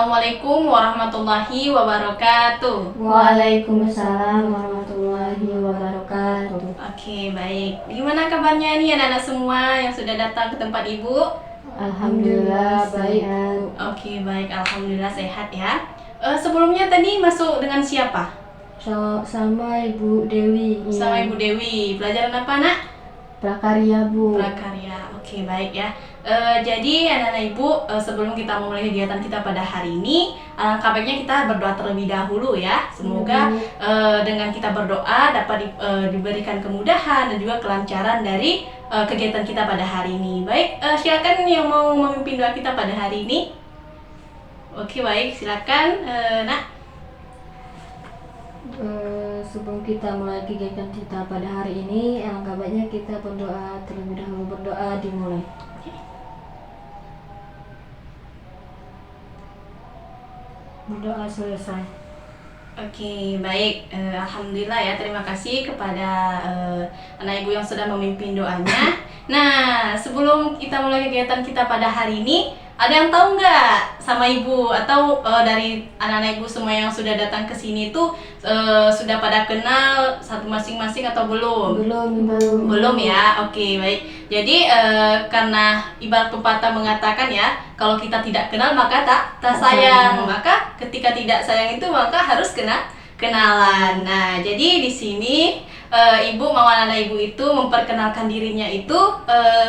Assalamualaikum warahmatullahi wabarakatuh. Waalaikumsalam warahmatullahi wabarakatuh. Oke, baik. Gimana kabarnya nih anak-anak semua yang sudah datang ke tempat Ibu? Alhamdulillah baik. Oke, baik. Alhamdulillah sehat ya. Sebelumnya tadi masuk dengan siapa? Sama Ibu Dewi. Sama Ibu Dewi. Pelajaran apa, Nak? Prakarya, Bu. Prakarya. Oke, baik ya. Jadi anak-anak Ibu, sebelum kita memulai kegiatan kita pada hari ini, alangkah baiknya kita berdoa terlebih dahulu ya. Semoga dengan kita berdoa dapat diberikan kemudahan dan juga kelancaran dari kegiatan kita pada hari ini. Baik, silakan yang mau memimpin doa kita pada hari ini. Oke, baik, silakan, Nak. Sebelum kita mulai kegiatan kita pada hari ini, alangkah baiknya kita berdoa terlebih dahulu. Berdoa dimulai. Berdoa selesai. Oke, baik. Alhamdulillah ya, terima kasih kepada anak ibu yang sudah memimpin doanya. Nah, sebelum kita mulai kegiatan kita pada hari ini, ada yang tahu nggak sama ibu atau dari anak-anak ibu semua yang sudah datang ke sini tuh sudah pada kenal satu masing-masing atau belum? Belum ya. Oke, baik. Jadi karena ibarat pepatah mengatakan ya, kalau kita tidak kenal maka tak sayang. Maka ketika tidak sayang itu maka harus kenalan. Nah, jadi di sini ibu mau anak-anak ibu itu memperkenalkan dirinya itu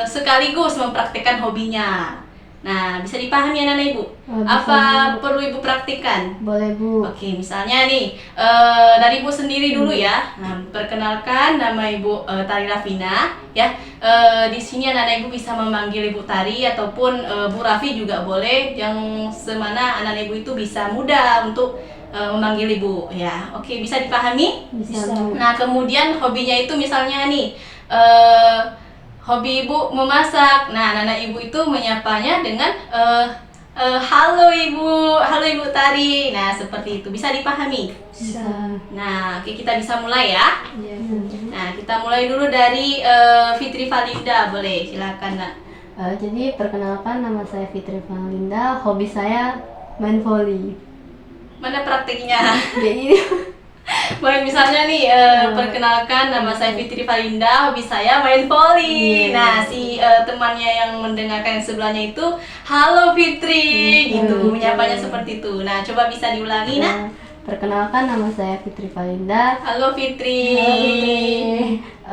sekaligus mempraktikkan hobinya. Nah, bisa dipahami anak-anak ibu? Apa perlu ibu praktikkan? Boleh, Bu. Oke, misalnya nih dari ibu sendiri dulu ya. Nah, perkenalkan nama ibu Tari Rafina ya. Di sini anak-anak ibu bisa memanggil ibu Tari ataupun Bu Rafi juga boleh. Yang semana anak-anak ibu itu bisa mudah untuk memanggil ibu ya. Oke, bisa dipahami? Bisa. Nah, kemudian hobinya itu misalnya nih hobi ibu memasak. Nah, anak-anak ibu itu menyapanya dengan halo ibu Tari. Nah, seperti itu bisa dipahami. Bisa. Nah, oke, kita bisa mulai ya. Iya. Nah, kita mulai dulu dari Fitri Valinda, boleh silakan, Nak. Jadi perkenalkan, nama saya Fitri Valinda. Hobi saya main volley. Mana praktiknya? Jadi Baik, misalnya nih perkenalkan nama saya Fitri Valinda, hobi saya main volley. Nah, si temannya yang mendengarkan yang sebelahnya itu, halo Fitri, gitu, menyapanya seperti itu. Nah, coba bisa diulangi, Nak. Perkenalkan, nama saya Fitri Valinda. Halo Fitri.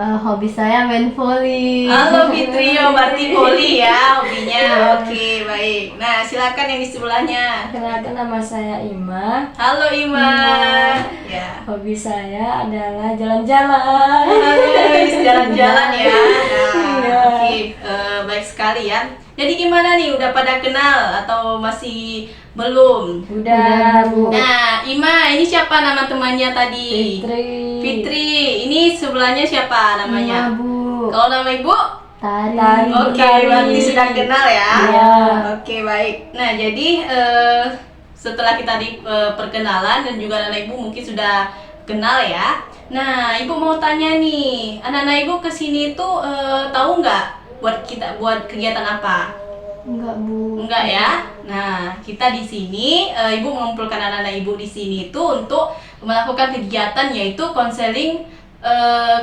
Hobi saya main volley. Halo Fitri, oh berarti volley ya hobinya. Oke, baik. Nah, silakan yang di sebelahnya. Perkenalkan, nama saya Ima. Halo Ima. Ya. Hobi saya adalah jalan-jalan. Jalan-jalan ya. Nah, Iya. oke, baik sekali ya. Jadi gimana nih, udah pada kenal atau masih belum? Udah, Bu. Nah, Ima, ini siapa nama temannya tadi? Fitri. Ini sebelahnya siapa namanya? Nama, Bu. Kalau nama ibu? Tari. Oke, berarti sudah kenal ya. Iya. Oke, baik. Nah, jadi setelah kita di perkenalan dan juga anak ibu mungkin sudah kenal ya. Nah, ibu mau tanya nih, anak-anak ibu kesini tuh tahu nggak buat kegiatan apa? Enggak, Bu. Enggak ya. Nah, kita di sini ibu mengumpulkan anak-anak ibu di sini itu untuk melakukan kegiatan yaitu konseling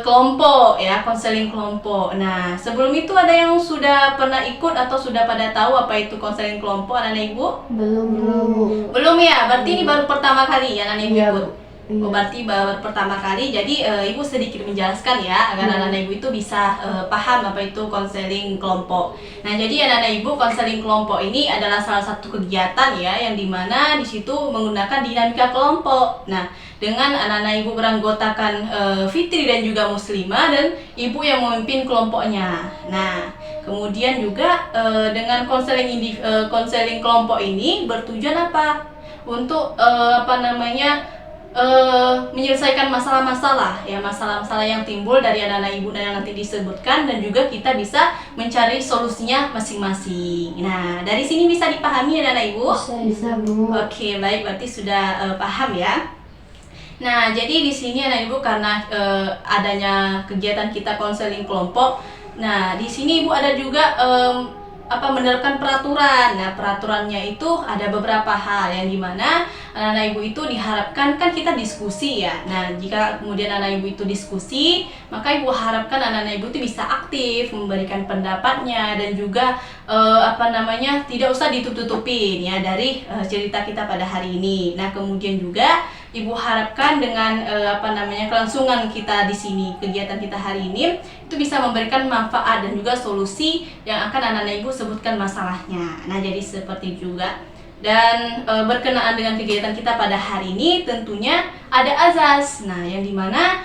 kelompok ya, konseling kelompok. Nah, sebelum itu ada yang sudah pernah ikut atau sudah pada tahu apa itu konseling kelompok anak-anak ibu? Belum. Belum ya. Berarti ini baru pertama kali ya anak-anak ibu Iya, ikut. Iya. Oh, berarti baru pertama kali. Jadi ibu sedikit menjelaskan ya agar anak-anak ibu itu bisa paham apa itu konseling kelompok. Nah, jadi anak-anak ibu konseling kelompok ini adalah salah satu kegiatan ya yang dimana di situ menggunakan dinamika kelompok. Nah, dengan anak-anak ibu beranggotakan Fitri dan juga Muslimah dan ibu yang memimpin kelompoknya. Nah, kemudian juga dengan konseling kelompok ini bertujuan apa? Untuk menyelesaikan masalah-masalah yang timbul dari anak-anak ibu dan yang nanti disebutkan, dan juga kita bisa mencari solusinya masing-masing. Nah, dari sini bisa dipahami anak-anak ibu? Bisa, Bu. Oke, baik, berarti sudah paham ya. Nah, jadi di sini anak ibu karena adanya kegiatan kita konseling kelompok. Nah, di sini ibu ada juga menerapkan peraturan. Nah, peraturannya itu ada beberapa hal yang dimana anak-anak ibu itu diharapkan, kan kita diskusi ya. Nah, jika kemudian anak ibu itu diskusi, maka ibu harapkan anak-anak ibu itu bisa aktif memberikan pendapatnya dan juga tidak usah ditutup-tutupin ya dari cerita kita pada hari ini. Nah, kemudian juga ibu harapkan dengan kelangsungan kita di sini, kegiatan kita hari ini itu bisa memberikan manfaat dan juga solusi yang akan anak-anak ibu sebutkan masalahnya. Nah, jadi seperti juga. Dan berkenaan dengan kegiatan kita pada hari ini tentunya ada azas. Nah, yang dimana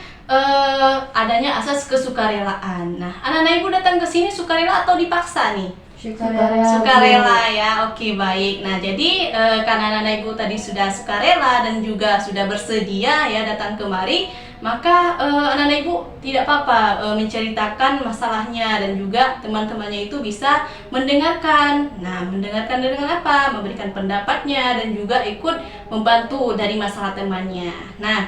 adanya asas kesukarelaan. Nah, anak-anak ibu datang ke sini sukarela atau dipaksa nih? Sukarela ya, oke baik. Nah, jadi karena anak-anak ibu tadi sudah sukarela dan juga sudah bersedia ya datang kemari, maka anak-anak ibu tidak apa-apa menceritakan masalahnya dan juga teman-temannya itu bisa mendengarkan. Nah, mendengarkan dengan apa? Memberikan pendapatnya dan juga ikut membantu dari masalah temannya. Nah,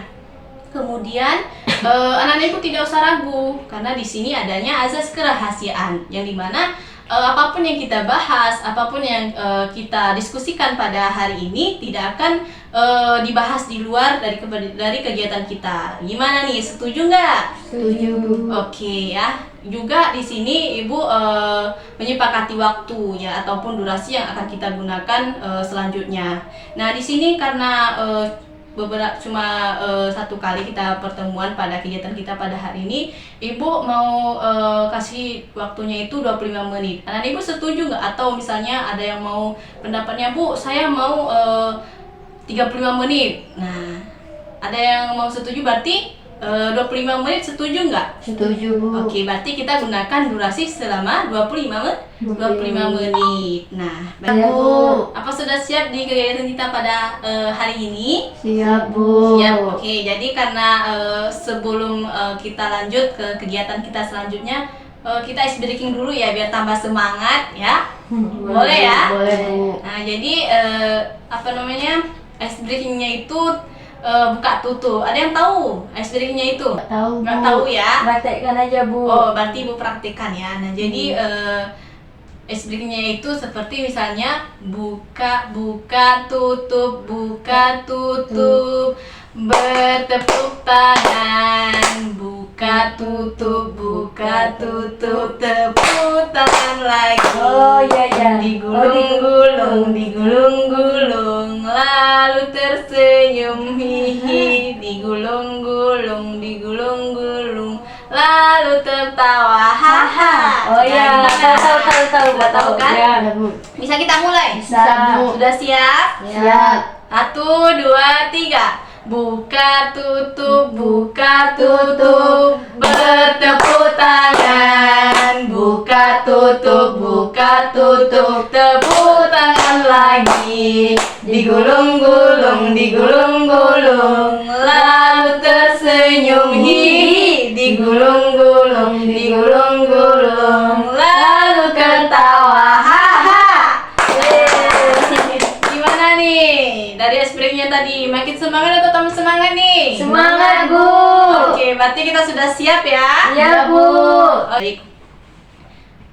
kemudian anak-anak ibu tidak usah ragu karena di sini adanya azas kerahasiaan yang dimana apapun yang kita bahas, apapun yang kita diskusikan pada hari ini tidak akan dibahas di luar dari kegiatan kita. Gimana nih? Setuju nggak? Setuju, Bu. Oke ya. Juga di sini Ibu menyepakati waktu ya ataupun durasi yang akan kita gunakan selanjutnya. Nah, di sini karena cuma satu kali kita pertemuan pada kegiatan kita pada hari ini, Ibu mau kasih waktunya itu 25 menit. Anak Ibu setuju nggak? Atau misalnya ada yang mau pendapatnya, Bu, saya mau 35 menit. Nah, ada yang mau setuju berarti 25 menit setuju nggak? Setuju, Bu. Oke, berarti kita gunakan durasi selama 25 menit. Nah, baik, Bu. Apa sudah siap di kegiatan kita pada hari ini? Siap, Bu. Siap. Oke, jadi karena sebelum kita lanjut ke kegiatan kita selanjutnya, kita ice breaking dulu ya biar tambah semangat ya. Boleh ya? Boleh, Bu. Nah, jadi ice breakingnya itu buka tutup. Ada yang tahu ice breakingnya itu? Nggak tahu, Bu. Nggak tahu ya? Praktekkan aja, Bu. Oh, berarti Ibu praktikkan ya. Nah, jadi ice breakingnya itu seperti misalnya buka tutup, bertepuk tangan, buka tutup, tepuk tangan lagi. Oh, iya, iya. Digulung-gulung, lalu tersenyum hihi, digulung-gulung, lalu tertawa haha. Oh iya, tahu. Tahu kan? Ya. Ada, Bu. Bisa kita mulai? Bisa. Sudah siap? Siap. 1, 2, 3. Buka tutup, bertepuk tangan. Buka tutup, tepuk tangan lagi. Digulung-gulung, lalu tersenyum hihi. Digulung-gulung, lalu ketawa haha. Gimana nih? Dari ice breakingnya tadi makin semangat atau tambah semangat nih? Semangat, Bu. Oke, berarti kita sudah siap ya? Iya, Bu. Baik.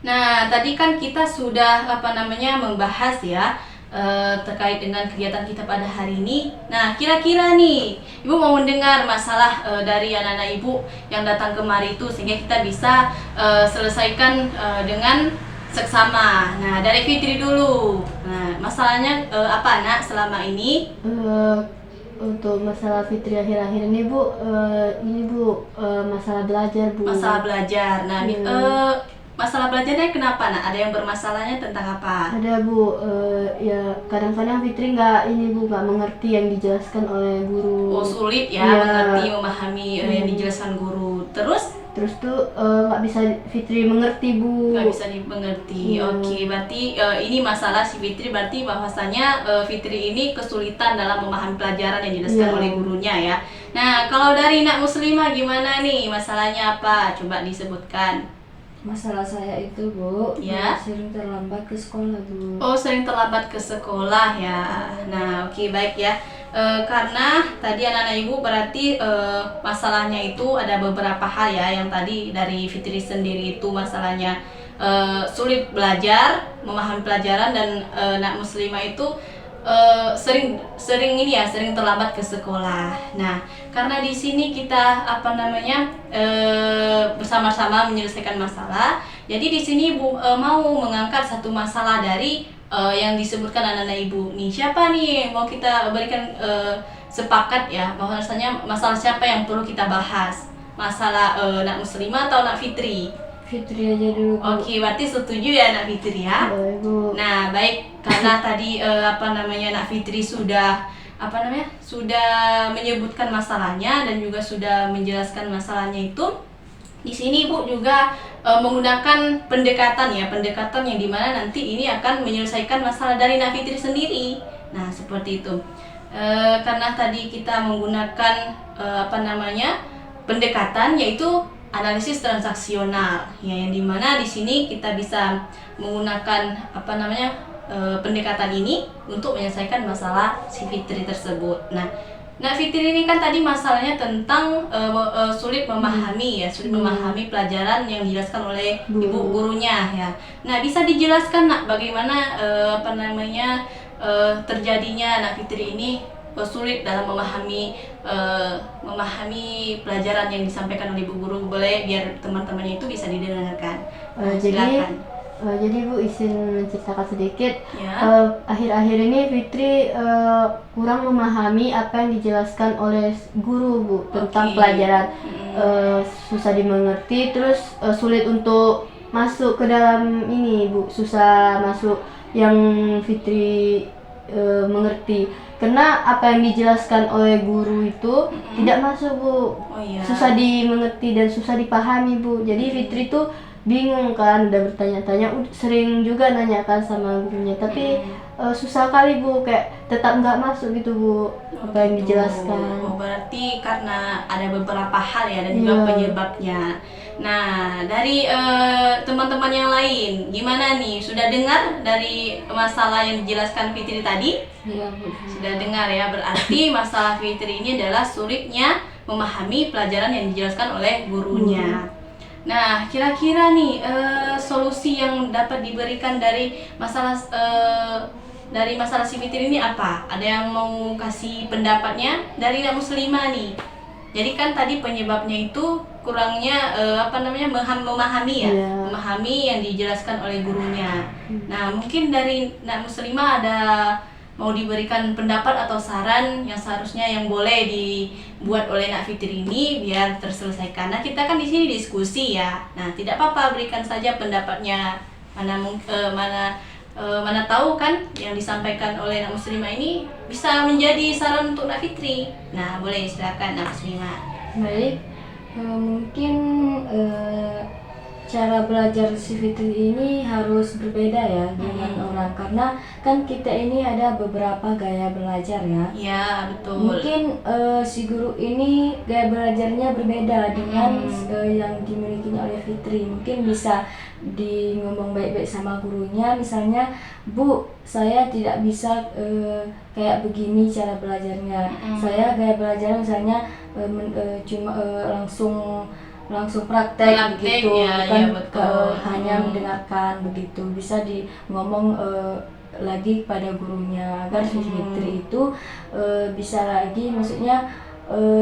Nah, tadi kan kita sudah membahas ya terkait dengan kegiatan kita pada hari ini. Nah, kira-kira nih, Ibu mau mendengar masalah dari anak-anak Ibu yang datang kemari itu sehingga kita bisa selesaikan dengan seksama. Nah, dari Fitri dulu. Nah, masalahnya apa, Nak, selama ini? Untuk masalah Fitri akhir-akhir ini, Bu, masalah belajar, Bu. Masalah belajar. Nah, Iya. Masalah belajarnya kenapa, Nak? Ada yang bermasalahnya tentang apa? Ada, Bu. Ya kadang-kadang Fitri nggak mengerti yang dijelaskan oleh guru. Oh, sulit ya Iya. mengerti, memahami yang dijelaskan guru. Terus nggak bisa Fitri mengerti, Bu. nggak bisa dimengerti. Iya. Oke, berarti ini masalah si Fitri, berarti bahwasanya Fitri ini kesulitan dalam memahami pelajaran yang dijelaskan Iya. oleh gurunya ya. Nah, kalau dari Nak Muslimah gimana nih? Masalahnya apa? Coba disebutkan. Masalah saya itu, Bu, Ya. sering terlambat ke sekolah, Bu. Oh, sering terlambat ke sekolah ya. Nah, oke, baik ya. Karena tadi anak-anak Ibu berarti masalahnya itu ada beberapa hal ya, yang tadi dari Fitri sendiri itu masalahnya sulit belajar, memahami pelajaran, dan Nak Muslimah itu sering sering terlambat ke sekolah. Nah, karena di sini kita bersama-sama menyelesaikan masalah. Jadi di sini Ibu mau mengangkat satu masalah dari yang disebutkan anak-anak Ibu. Nih, siapa nih mau kita berikan sepakat ya bahwasanya masalah siapa yang perlu kita bahas? Masalah Nak Muslimah atau Nak Fitri? Fitri aja dulu, Bu. Oke, berarti setuju ya Nak Fitri ya? Boleh, Bu. Nah, baik, karena tadi Nak Fitri sudah sudah menyebutkan masalahnya dan juga sudah menjelaskan masalahnya itu. Di sini Ibu juga menggunakan pendekatan yang dimana nanti ini akan menyelesaikan masalah dari Nak Fitri sendiri. Nah, seperti itu. Karena tadi kita menggunakan pendekatan, yaitu analisis transaksional, ya, yang dimana di sini kita bisa menggunakan pendekatan ini untuk menyelesaikan masalah si Fitri tersebut. Nah, Fitri ini kan tadi masalahnya tentang sulit memahami memahami pelajaran yang dijelaskan oleh ibu gurunya ya. Nah, bisa dijelaskan Nak bagaimana terjadinya Nak Fitri ini sulit dalam memahami pelajaran yang disampaikan oleh ibu guru. Boleh biar teman-temannya itu bisa didengarkan. Jadi Bu izin menceritakan sedikit. Ya. Akhir-akhir ini Fitri kurang memahami apa yang dijelaskan oleh guru, Bu, tentang pelajaran. Susah dimengerti, terus sulit untuk masuk ke dalam ini, Bu. Susah masuk yang Fitri mengerti. Karena apa yang dijelaskan oleh guru itu tidak masuk, Bu. Susah dimengerti dan susah dipahami, Bu. Jadi Fitri tuh bingung kan, udah bertanya-tanya, sering juga nanyakan sama gurunya, tapi susah kali, Bu, kayak tetap nggak masuk gitu, Bu, apa yang dijelaskan. Berarti karena ada beberapa hal ya dan juga penyebabnya. Nah, dari teman-teman yang lain, gimana nih? Sudah dengar dari masalah yang dijelaskan Fitri tadi? Iya, Bu. Sudah dengar ya, berarti masalah Fitri ini adalah sulitnya memahami pelajaran yang dijelaskan oleh gurunya. Nah, kira-kira nih solusi yang dapat diberikan dari masalah si Fitri ini apa? Ada yang mau kasih pendapatnya dari Nak Muslimah nih? Jadi kan tadi penyebabnya itu kurangnya memahami yang dijelaskan oleh gurunya. Nah, mungkin dari Nak Muslimah ada mau diberikan pendapat atau saran yang seharusnya yang boleh dibuat oleh Nak Fitri ini biar terselesaikan. Nah, kita kan di sini diskusi ya. Nah, tidak apa-apa, berikan saja pendapatnya. Mana tahu kan yang disampaikan oleh Nak Muslimah ini bisa menjadi saran untuk Nak Fitri. Nah, boleh silakan Nak Muslimah. Baik, mungkin cara belajar si Fitri ini harus berbeda ya dengan orang, karena kan kita ini ada beberapa gaya belajar ya. Ya, betul. Mungkin si guru ini gaya belajarnya berbeda dengan yang dimiliki oleh Fitri. Mungkin bisa ngomong baik-baik sama gurunya, misalnya, Bu, saya tidak bisa kayak begini cara belajarnya. Saya gaya belajar misalnya cuma langsung praktek begitu, ya, bukan hanya betul. mendengarkan begitu. Bisa ngomong lagi pada gurunya agar si Fitri itu bisa lagi, maksudnya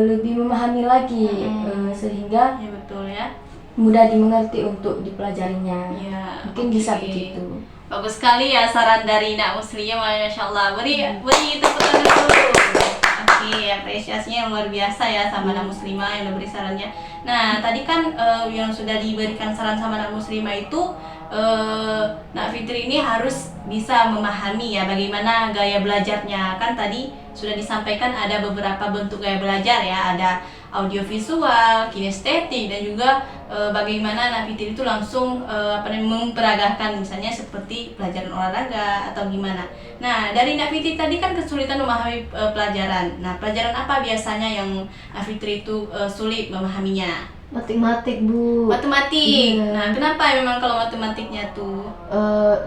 lebih memahami lagi, sehingga Ya, betul ya. mudah dimengerti untuk dipelajarinya. Ya, Mungkin bisa begitu. Bagus sekali ya saran dari Nak Muslimah, Masya Allah. Beri tepuk tangan dulu. Oke, apresiasinya yang luar biasa ya sama Nak Muslimah yang udah beri sarannya. Nah, tadi kan yang sudah diberikan saran sama Nak Muslimah itu Nak Fitri ini harus bisa memahami ya bagaimana gaya belajarnya. Kan tadi sudah disampaikan ada beberapa bentuk gaya belajar ya, ada audiovisual, kinestetik, dan juga bagaimana Nak Fitri itu langsung memperagakan, misalnya seperti pelajaran olahraga atau gimana. Nah, dari Nak Fitri tadi kan kesulitan memahami pelajaran. Nah, pelajaran apa biasanya yang Nak Fitri itu sulit memahaminya? Matematik, Bu. Matematik. Iya. Nah, kenapa memang kalau matematiknya tuh?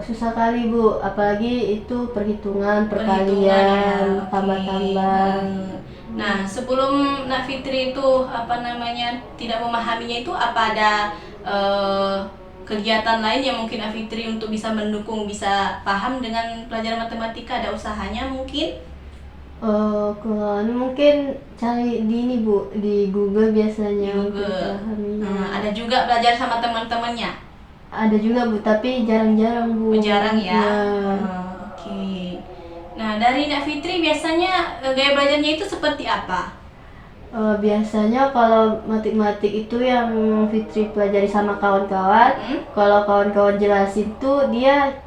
Susah kali, Bu, apalagi itu perhitungan, Perhitungan, perkalian, ya. Oke. tambah-tambah. Nah, sebelum Nak Fitri itu tidak memahaminya itu, apa ada kegiatan lain yang mungkin Afitri untuk bisa mendukung, bisa paham dengan pelajaran matematika, ada usahanya mungkin? Kalau mungkin cari di ini Bu, di Google biasanya untuk Juga. pahaminya. Ada juga belajar sama teman-temannya. Ada juga Bu, tapi jarang-jarang Bu. Jarang ya. Ya. Oke. Nah, dari Nak Fitri biasanya gaya belajarnya itu seperti apa? Biasanya kalau matematik itu yang Fitri pelajari sama kawan-kawan, kalau kawan-kawan jelasin tuh dia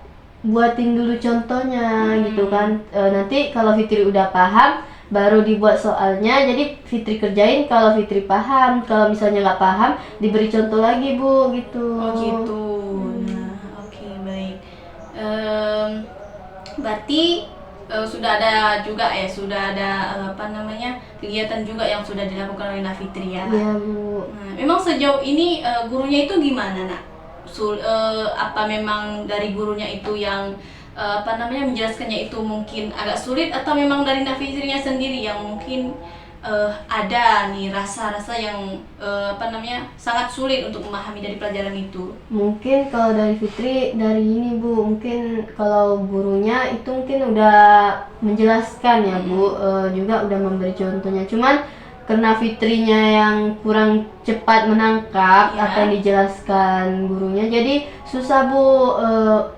buatin dulu contohnya gitu kan. Nanti kalau Fitri udah paham baru dibuat soalnya, jadi Fitri kerjain kalau Fitri paham. Kalau misalnya nggak paham diberi contoh lagi Bu gitu. Oh gitu. Nah, oke, baik. Berarti sudah ada juga ya, sudah ada kegiatan juga yang sudah dilakukan oleh Nak Fitri ya. Iya Bu. Nah, memang sejauh ini gurunya itu gimana Nak? Apa memang dari gurunya itu yang menjelaskannya itu mungkin agak sulit, atau memang dari Nak Fitrinya sendiri yang mungkin ada nih rasa-rasa yang sangat sulit untuk memahami dari pelajaran itu? Mungkin kalau dari Fitri dari ini Bu, mungkin kalau gurunya itu mungkin udah menjelaskan ya Bu, juga udah memberi contohnya. Cuman karena Fitrinya yang kurang cepat menangkap apa yang dijelaskan gurunya, jadi susah Bu.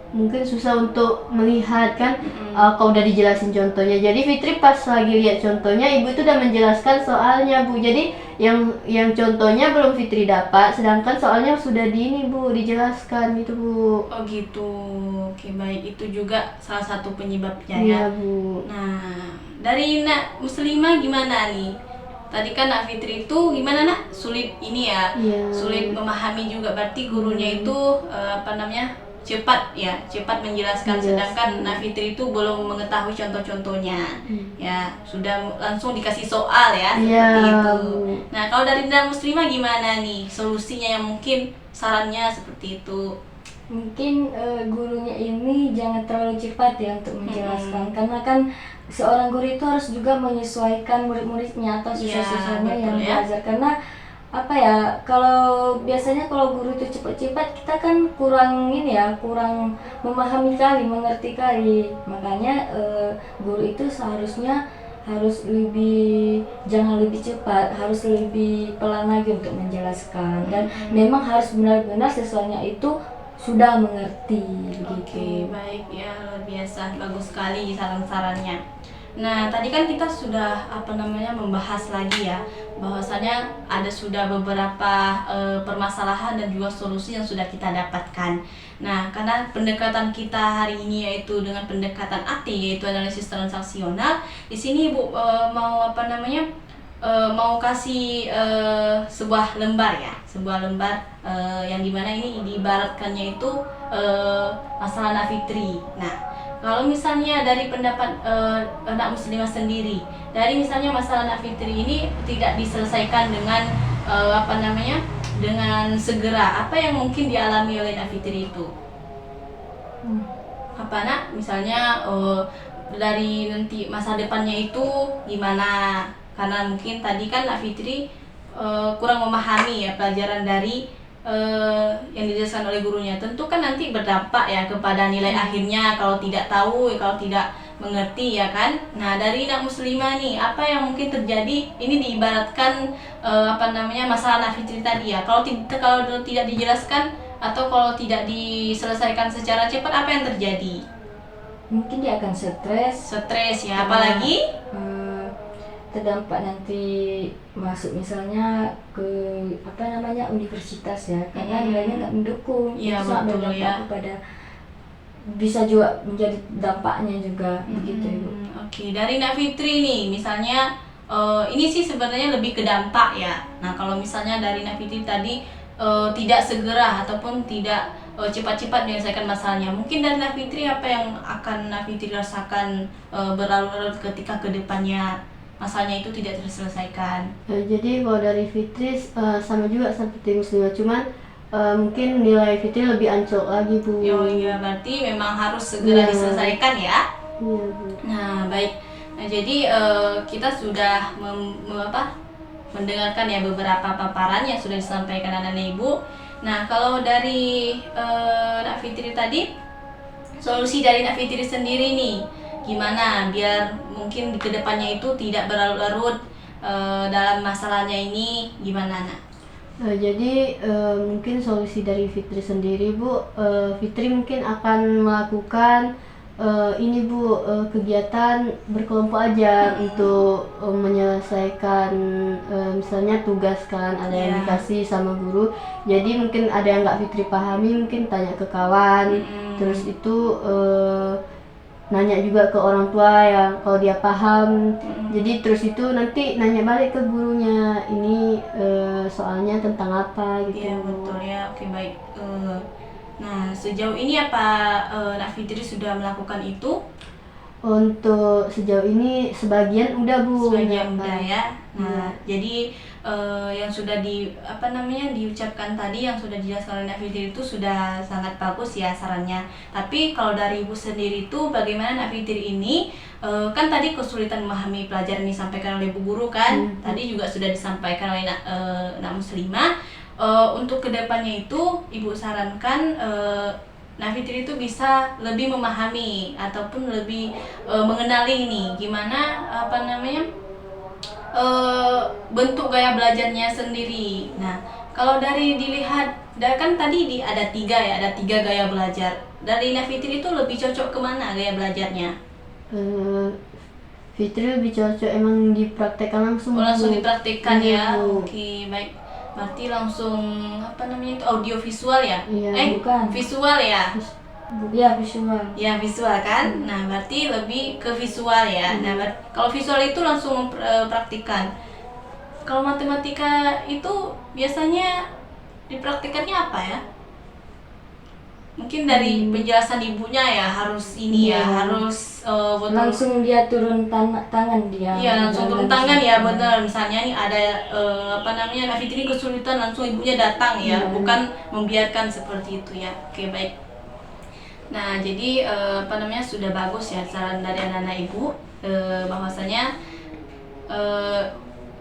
Mungkin susah untuk melihat kan, kalau udah dijelasin contohnya. Jadi Fitri pas lagi lihat contohnya, ibu itu udah menjelaskan soalnya Bu. Jadi yang contohnya belum Fitri dapat, sedangkan soalnya sudah di ini Bu, dijelaskan gitu Bu. Oh gitu. Oke, baik, itu juga salah satu penyebabnya Iya ya. Bu. Nah, dari Nak Muslimah gimana nih? Tadi kan Nak Fitri itu gimana Nak? Sulit ini ya. Iya. Sulit memahami juga, berarti gurunya itu cepat menjelaskan, sedangkan Nak Fitri itu belum mengetahui contoh-contohnya. Ya, sudah langsung dikasih soal ya, seperti itu. Nah, kalau dari Nak Muslimah gimana nih solusinya, yang mungkin sarannya seperti itu? Mungkin gurunya ini jangan terlalu cepat ya untuk menjelaskan, karena kan seorang guru itu harus juga menyesuaikan murid-muridnya atau siswa-siswanya yang belajar. Karena apa ya, kalau biasanya kalau guru itu cepat-cepat, kita kan kurang kurang memahami kali, mengerti kali. Makanya guru itu seharusnya jangan lebih cepat, harus lebih pelan lagi untuk menjelaskan, dan memang harus benar-benar siswanya itu sudah mengerti. Oke, baik ya, luar biasa, bagus sekali saran-sarannya. Nah, tadi kan kita sudah membahas lagi ya, bahwasanya ada sudah beberapa permasalahan dan juga solusi yang sudah kita dapatkan. Nah, karena pendekatan kita hari ini yaitu dengan pendekatan AT, yaitu analisis transaksional, di sini Ibu mau kasih sebuah lembar yang dimana ini diibaratkannya itu masalah Nak Fitri. Nah, kalau misalnya dari pendapat Nak Muslimah sendiri, dari misalnya masalah Nak Fitri ini tidak diselesaikan dengan dengan segera, apa yang mungkin dialami oleh Nak Fitri itu? Apa Nak? Misalnya dari nanti masa depannya itu gimana? Karena mungkin tadi kan Nak Fitri kurang memahami ya pelajaran dari yang dijelaskan oleh gurunya. Tentu kan nanti berdampak ya kepada nilai akhirnya kalau tidak tahu, kalau tidak mengerti ya kan. Nah, dari Nak Muslimah nih, apa yang mungkin terjadi? Ini diibaratkan masalah Nak Fitri tadi ya. Kalau tidak dijelaskan atau kalau tidak diselesaikan secara cepat, apa yang terjadi? Mungkin dia akan stres ya, apalagi terdampak nanti masuk misalnya ke universitas ya, karena nilainya nggak mendukung. Iya, itu sangat betul berdampak ya. kepada, bisa juga menjadi dampaknya juga begitu Ibu. Oke, dari Nak Fitri nih, misalnya ini sih sebenarnya lebih ke dampak ya. Nah, kalau misalnya dari Nak Fitri tadi tidak segera ataupun tidak cepat-cepat menyelesaikan masalahnya, mungkin dari Nak Fitri apa yang akan Nak Fitri rasakan berlalu-lalu ketika kedepannya masalahnya itu tidak terselesaikan? Jadi kalau dari Fitri sama juga seperti Muslimah, cuman mungkin nilai Fitri lebih ancur lagi Bu. Iya, berarti memang harus segera diselesaikan ya. Iya Bu. Nah, baik. Nah, jadi kita sudah mendengarkan ya beberapa paparan yang sudah disampaikan anak-anak Ibu. Nah, kalau dari Nak Fitri tadi, solusi dari Nak Fitri sendiri nih, gimana biar mungkin di kedepannya itu tidak berlarut-larut dalam masalahnya ini, gimana Nak? Jadi mungkin solusi dari Fitri sendiri Bu, Fitri mungkin akan melakukan ini Bu, kegiatan berkelompok aja untuk menyelesaikan misalnya tugas kan ada yang dikasih sama guru. Jadi mungkin ada yang nggak Fitri pahami mungkin tanya ke kawan, terus itu nanya juga ke orang tua ya kalau dia paham. Jadi terus itu nanti nanya balik ke gurunya, ini soalnya tentang apa gitu. Iya betul ya, oke baik. Nah, sejauh ini apa Nak Fitri sudah melakukan itu? Untuk sejauh ini sebagian udah Bu. Sebagian udah ya. Nah, jadi yang sudah diucapkan tadi, yang sudah dijelaskan oleh Nak Fitri itu sudah sangat bagus ya sarannya. Tapi kalau dari Ibu sendiri itu bagaimana Nak Fitri ini? Kan tadi kesulitan memahami pelajaran yang disampaikan oleh Bu Guru kan? Tadi juga sudah disampaikan oleh Nak Muslimah. Untuk kedepannya itu Ibu sarankan Nak Fitri itu bisa lebih memahami ataupun lebih mengenali nih gimana bentuk gaya belajarnya sendiri. Nah, kalau dari dilihat, kan tadi ada tiga gaya belajar. Dari Nak Fitri itu lebih cocok kemana gaya belajarnya? Fitri lebih cocok emang dipraktekkan langsung. Langsung dipraktekkan ya. Bu. Oke, baik. Berarti langsung itu audio visual ya? Bukan. Visual ya? Ya visual. Ya visual kan. Nah, berarti lebih ke visual ya. Nah, kalau visual itu langsung praktikan. Kalau matematika itu biasanya dipraktikannya apa ya? Mungkin dari penjelasan ibunya ya harus ini ya, harus langsung dia turun tangan dia. Iya, langsung turun tangan ya, benar. Misalnya nih ada Nak Fitri kesulitan, langsung ibunya datang ya, bukan membiarkan seperti itu ya. Oke, baik. Nah, jadi sudah bagus ya saran dari anak-anak ibu bahwasanya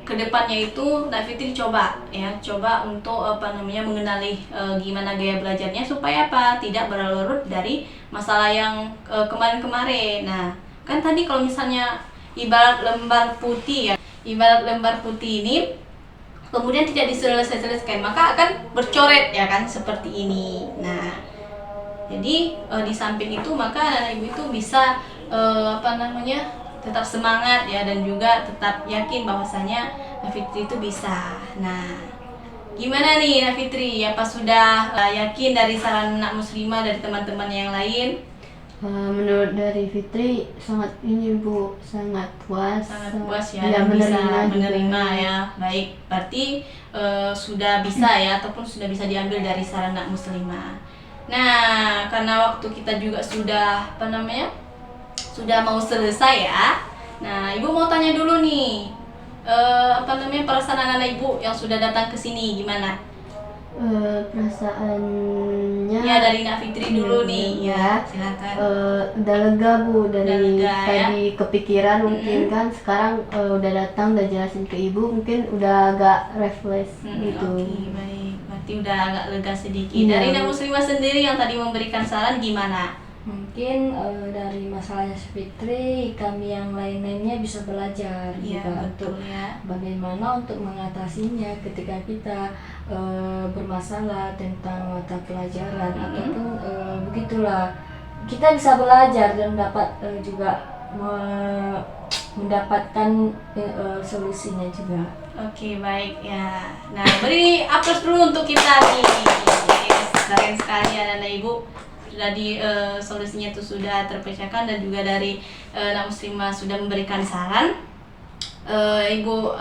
kedepannya itu Nak Fitri coba untuk mengenali gimana gaya belajarnya supaya tidak berlarut dari masalah yang kemarin-kemarin. Nah, kan tadi kalau misalnya ibarat lembar putih ini kemudian tidak diselesaikan maka akan bercoret ya kan seperti ini. Nah, jadi di samping itu maka anak ibu itu bisa tetap semangat ya dan juga tetap yakin bahwasanya Nak Fitri itu bisa. Nah, gimana nih Nak Fitri? Apa sudah yakin dari saran Nak Muslimah dari teman-teman yang lain? Menurut dari Fitri sangat Bu, sangat puas. Sangat puas ya, dan bisa menerima ya. Baik, berarti sudah bisa ya ataupun sudah bisa diambil dari saran Nak Muslimah. Nah, karena waktu kita juga sudah sudah mau selesai ya. Nah, Ibu mau tanya dulu nih, perasaan anak-anak Ibu yang sudah datang ke sini gimana? Perasaannya ya dari Nak Fitri dulu nih ya, silakan. Udah lega Bu, dari lega, tadi kepikiran mungkin kan sekarang udah datang udah jelasin ke Ibu mungkin udah agak refresh gitu. Oke, baik, berarti udah agak lega sedikit. Dari Nak Muslimah sendiri yang tadi memberikan saran gimana? Mungkin dari masalahnya Fitri, kami yang lain-lainnya bisa belajar juga untuk bagaimana untuk mengatasinya ketika kita bermasalah tentang mata pelajaran ataupun begitulah. Kita bisa belajar dan dapat juga mendapatkan solusinya juga. Oke, baik ya. Nah, beri aplaus dulu untuk kita nih. Keren sekali anak-anak Ibu. Tadi solusinya itu sudah terpecahkan dan juga dari Nak Muslimah sudah memberikan saran. Ibu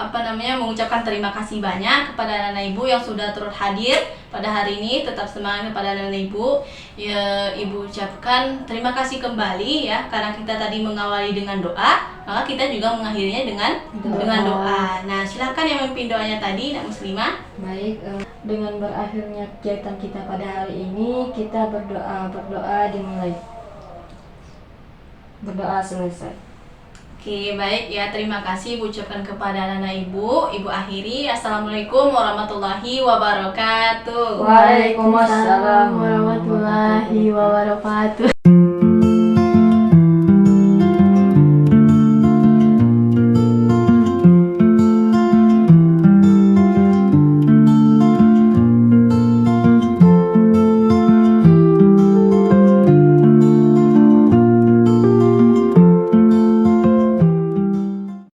mengucapkan terima kasih banyak kepada anak-anak Ibu yang sudah turut hadir pada hari ini. Tetap semangat kepada anak-anak Ibu. Ya, Ibu ucapkan terima kasih kembali ya karena kita tadi mengawali dengan doa, maka kita juga mengakhirinya dengan doa. Nah, silakan yang memimpin doanya tadi Nak Muslimah. Baik, dengan berakhirnya kegiatan kita pada hari ini, kita berdoa dimulai. Berdoa selesai. Oke, baik ya. Terima kasih Ibu ucapkan kepada anak Ibu. Ibu akhiri. Assalamualaikum warahmatullahi wabarakatuh. Waalaikumsalam warahmatullahi wabarakatuh.